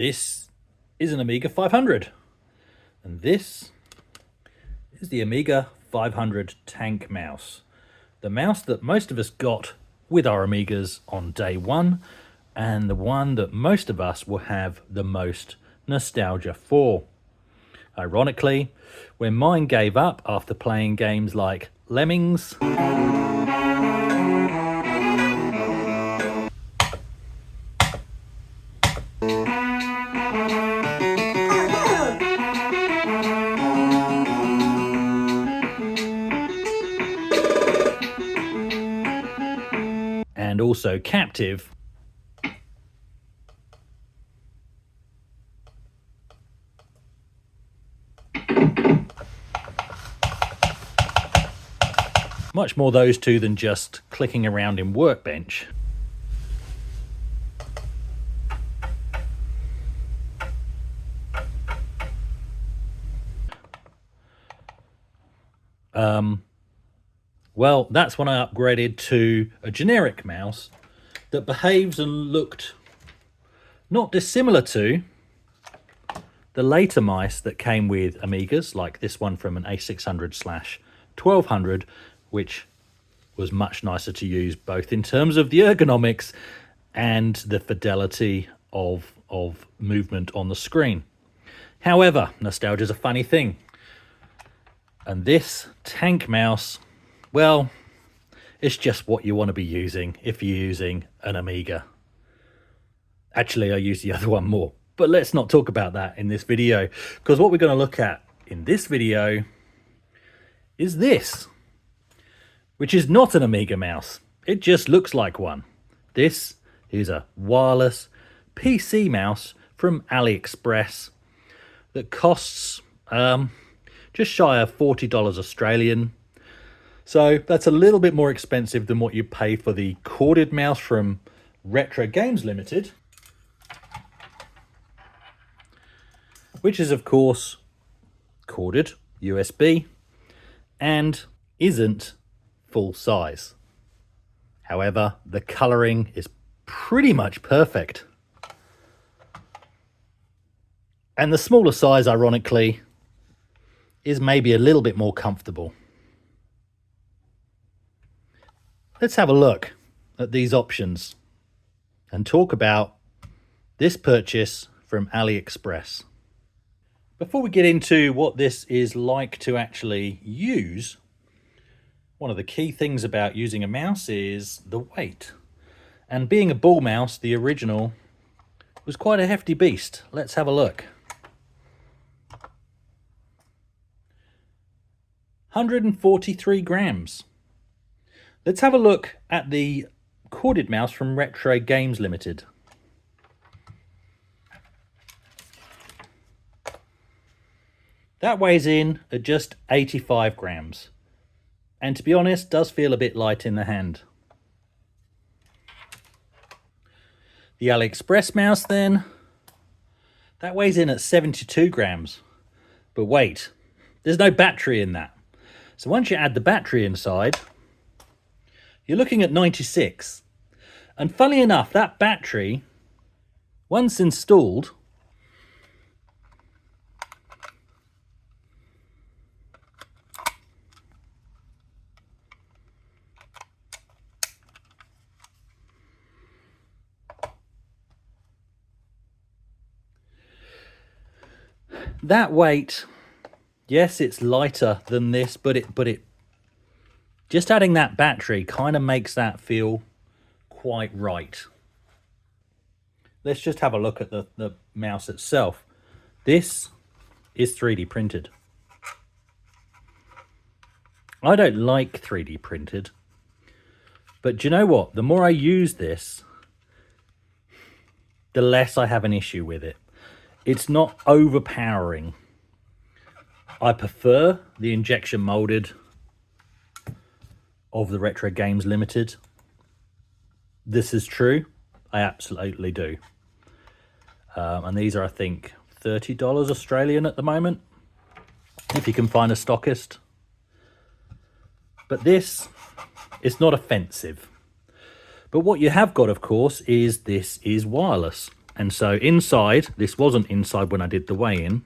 This is an Amiga 500, and this is the Amiga 500 tank mouse. The mouse that most of us got with our Amigas on day one, and the one that most of us will have the most nostalgia for. Ironically, when mine gave up after playing games like Lemmings, and also Captive, much more those two than just clicking around in Workbench. Well, that's when I upgraded to a generic mouse that behaves and looked not dissimilar to the later mice that came with Amigas, like this one from an A600/1200, which was much nicer to use, both in terms of the ergonomics and the fidelity of movement on the screen. However, nostalgia is a funny thing. And this tank mouse, well, it's just what you want to be using if you're using an Amiga. Actually, I use the other one more, but let's not talk about that in this video, because what we're going to look at in this video is this, which is not an Amiga mouse. It just looks like one. This is a wireless PC mouse from AliExpress that costs just shy of $40 Australian. So that's a little bit more expensive than what you pay for the corded mouse from Retro Games Limited, which is of course corded USB and isn't full size. However, the coloring is pretty much perfect. And the smaller size, ironically, is maybe a little bit more comfortable. Let's have a look at these options and talk about this purchase from AliExpress. Before we get into what this is like to actually use, one of the key things about using a mouse is the weight. And being a ball mouse, the original was quite a hefty beast. Let's have a look. 143 grams. Let's have a look at the corded mouse from Retro Games Limited. That weighs in at just 85 grams. And to be honest, does feel a bit light in the hand. The AliExpress mouse then, that weighs in at 72 grams. But wait, there's no battery in that. So once you add the battery inside, you're looking at 96. And funnily enough, that battery, once installed, that weight, yes, it's lighter than this, but it just adding that battery kind of makes that feel quite right. Let's just have a look at the mouse itself. This is 3D printed. I don't like 3D printed, but do you know what? The more I use this, the less I have an issue with it. It's not overpowering. I prefer the injection molded of the Retro Games Limited. This is true. I absolutely do. And these are, I think, $30 Australian at the moment, if you can find a stockist. But this is not offensive. But what you have got, of course, is this is wireless. And so inside, this wasn't inside when I did the weigh-in,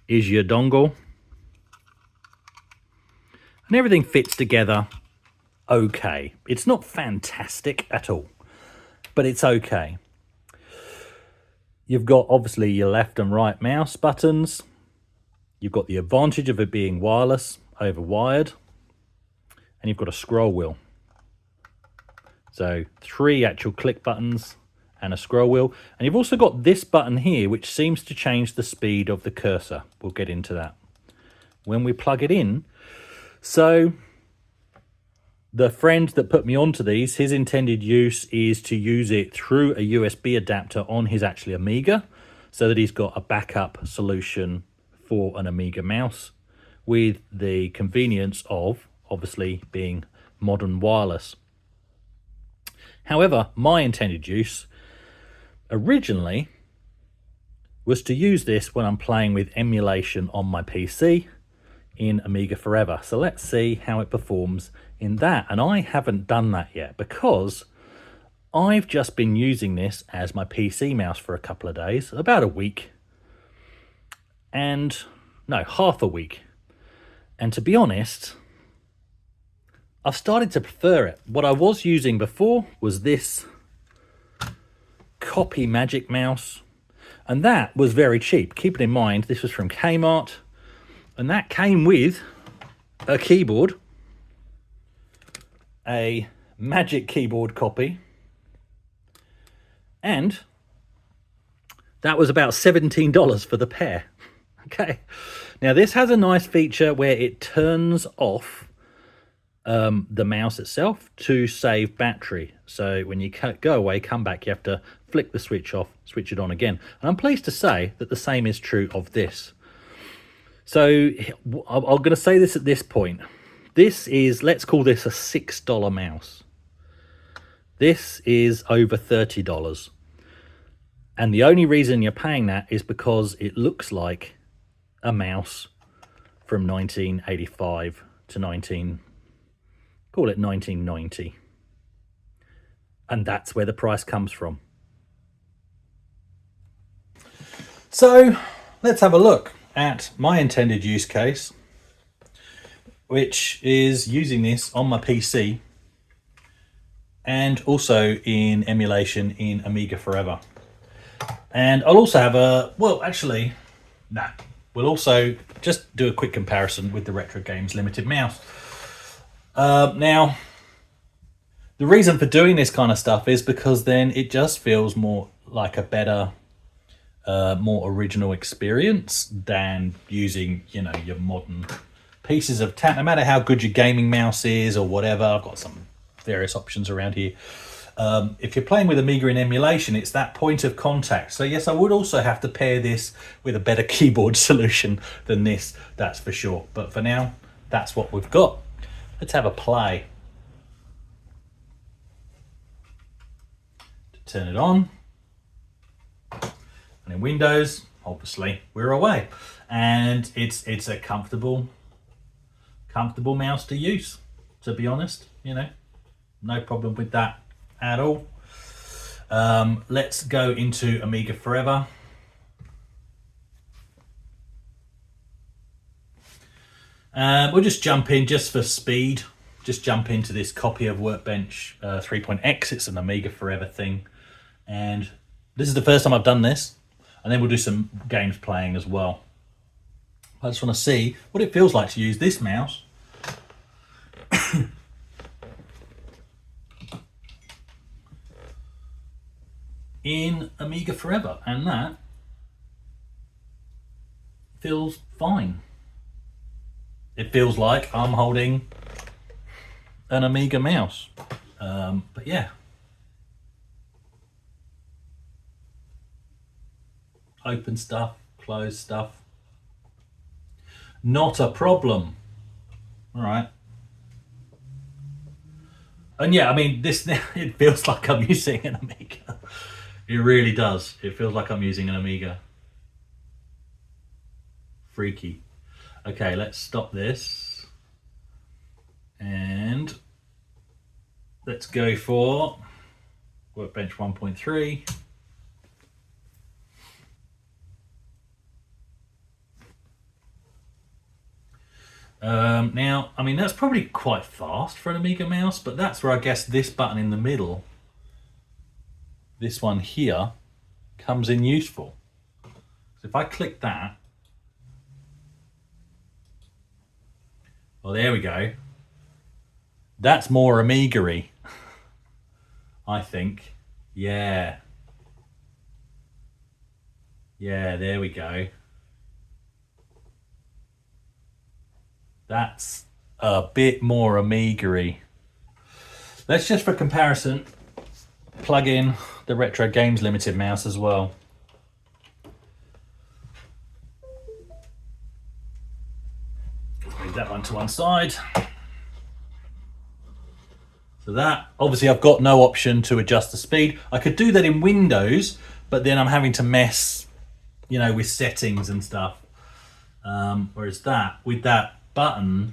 is your dongle. And everything fits together okay. It's not fantastic at all, but it's okay. You've got obviously your left and right mouse buttons. You've got the advantage of it being wireless over wired. And you've got a scroll wheel. So 3 actual click buttons and a scroll wheel. And you've also got this button here, which seems to change the speed of the cursor. We'll get into that when we plug it in. So the friend that put me onto these, his intended use is to use it through a USB adapter on his actually Amiga, so that he's got a backup solution for an Amiga mouse with the convenience of obviously being modern wireless. However, my intended use originally was to use this when I'm playing with emulation on my PC in Amiga Forever. So let's see how it performs in that. And I haven't done that yet because I've just been using this as my PC mouse for a couple of days, about a week. And no, half a week. And to be honest, I've started to prefer it. What I was using before was this Copy Magic mouse, and that was very cheap. Keeping in mind, this was from Kmart, and that came with a keyboard, a Magic Keyboard copy, and that was about $17 for the pair. Okay, now this has a nice feature where it turns off the mouse itself to save battery. So when you go away, come back, you have to flick the switch off, switch it on again. And I'm pleased to say that the same is true of this. So I'm going to say this at this point. This is, let's call this a $6 mouse. This is over $30. And the only reason you're paying that is because it looks like a mouse from 1985 to call it 1990. And that's where the price comes from. So let's have a look at my intended use case, which is using this on my PC and also in emulation in Amiga Forever. And I'll also have we'll also just do a quick comparison with the Retro Games Limited mouse. Now, the reason for doing this kind of stuff is because then it just feels more like a better, more original experience than using, your modern pieces of tech. No matter how good your gaming mouse is or whatever, I've got some various options around here. If you're playing with Amiga in emulation, it's that point of contact. So yes, I would also have to pair this with a better keyboard solution than this, that's for sure. But for now, that's what we've got. Let's have a play. To turn it on. And in Windows, obviously, we're away. And it's a comfortable mouse to use, to be honest. No problem with that at all. Let's go into Amiga Forever. We'll just jump in just for speed. Just jump into this copy of Workbench 3.x. It's an Amiga Forever thing. And this is the first time I've done this. And then we'll do some games playing as well. I just want to see what it feels like to use this mouse in Amiga Forever, and that feels fine. It feels like I'm holding an Amiga mouse, but yeah, open stuff, close stuff, not a problem. All right. And yeah, I mean, it feels like I'm using an Amiga. It really does. It feels like I'm using an Amiga. Freaky. Okay, let's stop this. And let's go for Workbench 1.3. Now, I mean, that's probably quite fast for an Amiga mouse, but that's where I guess this button in the middle, this one here, comes in useful. So if I click that, well, there we go. That's more Amiga-y, I think. Yeah. Yeah, there we go. That's a bit more Amiga-y. Let's just, for comparison, plug in the Retro Games Limited mouse as well. Move that one to one side. So that, obviously I've got no option to adjust the speed. I could do that in Windows, but then I'm having to mess, you know, with settings and stuff. Whereas that, with that button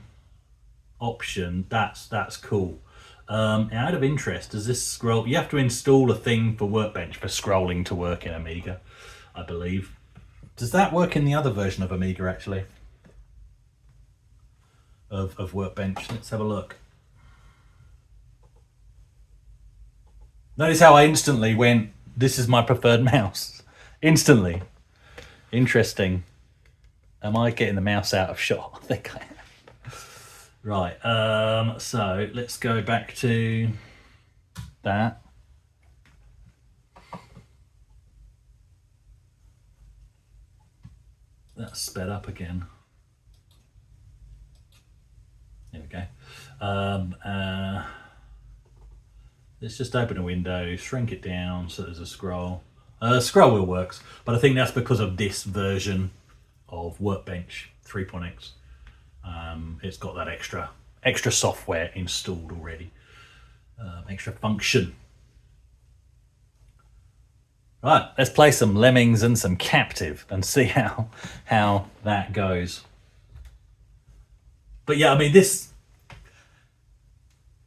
option, that's cool. Out of interest, does this scroll, you have to install a thing for Workbench for scrolling to work in Amiga, I believe. Does that work in the other version of Amiga actually? Of Workbench, let's have a look. Notice how I instantly went, this is my preferred mouse. Instantly. Interesting. Am I getting the mouse out of shot? I think I am. Right, so let's go back to that. That's sped up again. There we go. Let's just open a window, shrink it down so there's a scroll. Scroll wheel works, but I think that's because of this version of Workbench 3.x. It's got that extra software installed already, extra function. Right, let's play some Lemmings and some Captive and see how that goes. But yeah, I mean, this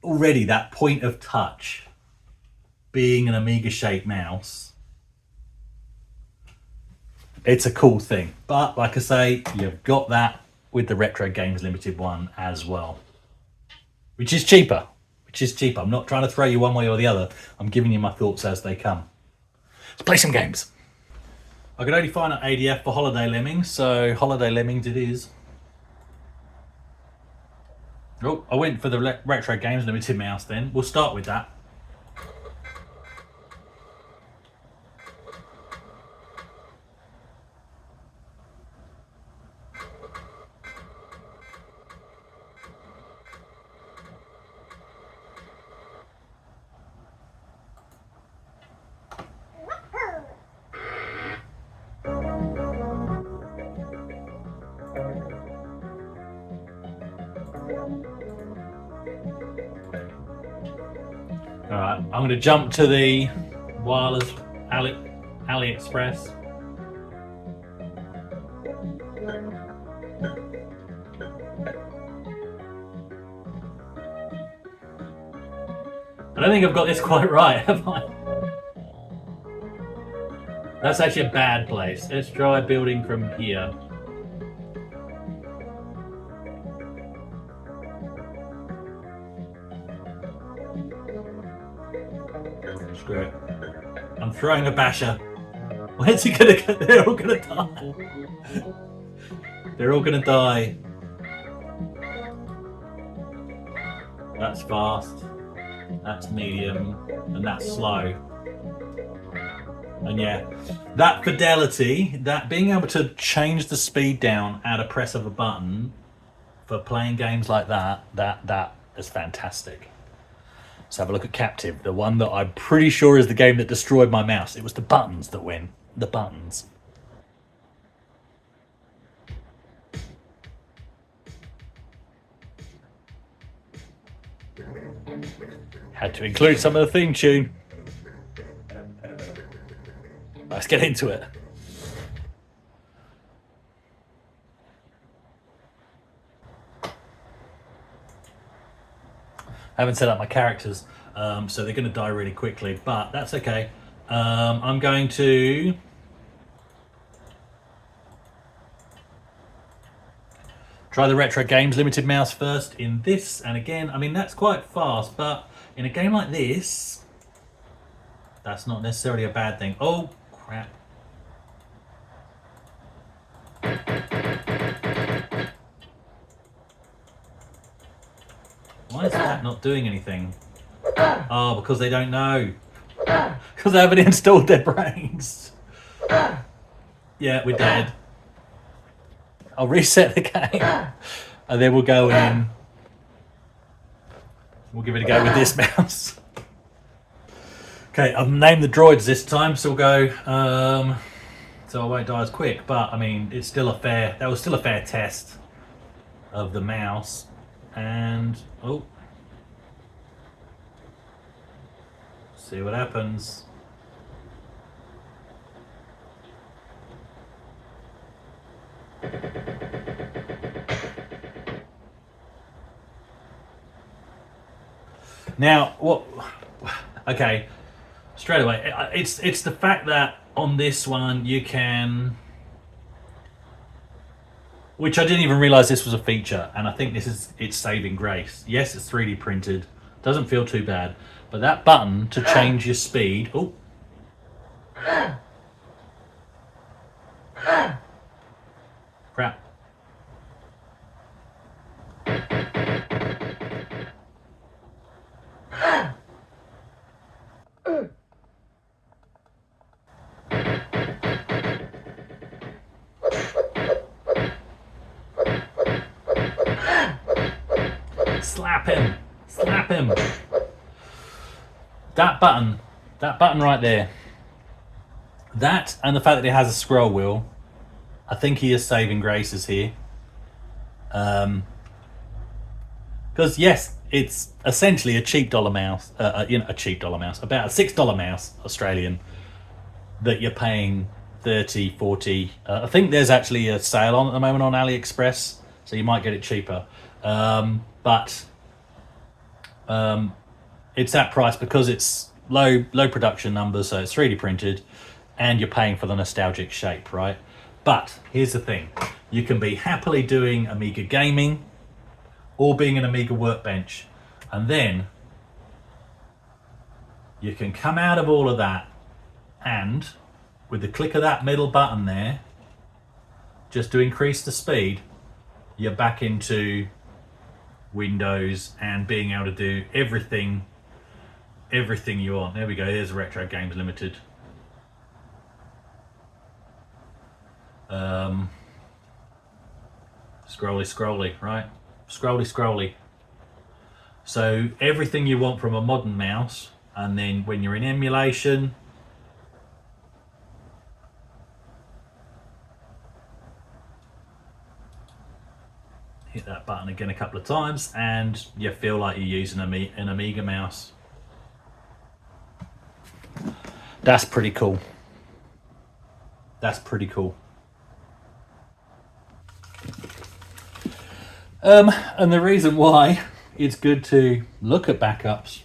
already, that point of touch being an Amiga shaped mouse, it's a cool thing. But like I say, you've got that with the Retro Games Limited one as well, which is cheaper. I'm not trying to throw you one way or the other. I'm giving you my thoughts as they come. Let's play some games. I could only find an ADF for Holiday Lemmings, so Holiday Lemmings it is. Oh, I went for the Retro Games Limited mouse then. We'll start with that. Alright, I'm going to jump to the wireless AliExpress. I don't think I've got this quite right, have I? That's actually a bad place. Let's try building from here. Screw it. I'm throwing a basher. Where's he gonna go? They're all gonna die. They're all gonna die. That's fast. That's medium. And that's slow. And yeah, that fidelity, that being able to change the speed down at a press of a button for playing games like that is fantastic. Let's have a look at Captive, the one that I'm pretty sure is the game that destroyed my mouse. It was the buttons that win. The buttons. Had to include some of the theme tune. Let's get into it. I haven't set up my characters, so they're going to die really quickly, but that's okay. I'm going to Try the Retro Games Limited mouse first in this, and again, I mean, that's quite fast, but in a game like this, that's not necessarily a bad thing. Oh, crap. Why is that not doing anything? Oh, because they don't know. Because they haven't installed their brains. Yeah, we're dead. I'll reset the game. And then we'll go in. We'll give it a go with this mouse. Okay, I've named the droids this time, so we'll go. So I won't die as quick, but I mean, it's still a fair. That was still a fair test of the mouse. And oh, see what happens. Now, what? Okay, straight away, it's the fact that on this one you can, which I didn't even realize this was a feature, and I think this is its saving grace. Yes, it's 3D printed, doesn't feel too bad, but that button to change your speed. Oh. Crap. Slap him! Slap him! That button right there. That and the fact that it has a scroll wheel, I think he is saving graces here. Because yes, it's essentially a cheap dollar mouse, a cheap dollar mouse, about a $6 mouse Australian that you're paying 30, 40. I think there's actually a sale on at the moment on AliExpress, so you might get it cheaper. But it's that price because it's low production numbers, so it's 3D printed, and you're paying for the nostalgic shape, right? But here's the thing: you can be happily doing Amiga gaming or being an Amiga workbench, and then you can come out of all of that, and with the click of that middle button there, just to increase the speed, you're back into Windows and being able to do everything you want. There we go, here's Retro Games Limited. Scrolly, right? Scrolly. So everything you want from a modern mouse, and then when you're in emulation, hit that button again a couple of times and you feel like you're using an Amiga mouse. That's pretty cool. That's pretty cool. And the reason why it's good to look at backups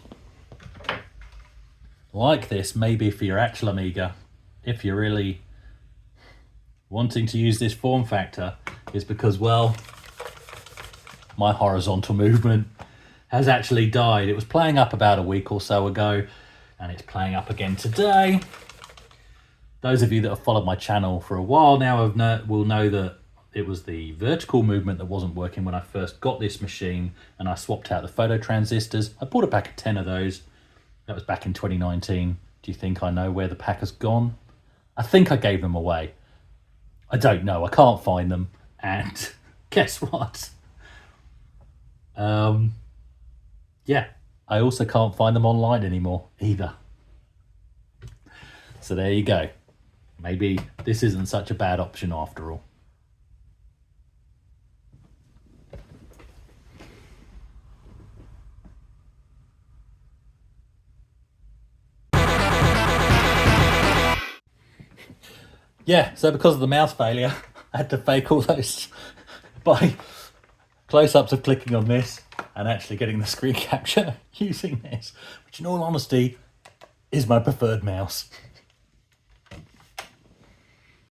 like this, maybe for your actual Amiga, if you're really wanting to use this form factor, is because, well, my horizontal movement has actually died. It was playing up about a week or so ago, and it's playing up again today. Those of you that have followed my channel for a while now will know that it was the vertical movement that wasn't working when I first got this machine, and I swapped out the photo transistors. I bought a pack of 10 of those. That was back in 2019. Do you think I know where the pack has gone? I think I gave them away. I don't know. I can't find them. And guess what? Yeah, I also can't find them online anymore either. So there you go. Maybe this isn't such a bad option after all. Yeah, so because of the mouse failure, I had to fake all those by close-ups of clicking on this and actually getting the screen capture using this, which in all honesty is my preferred mouse.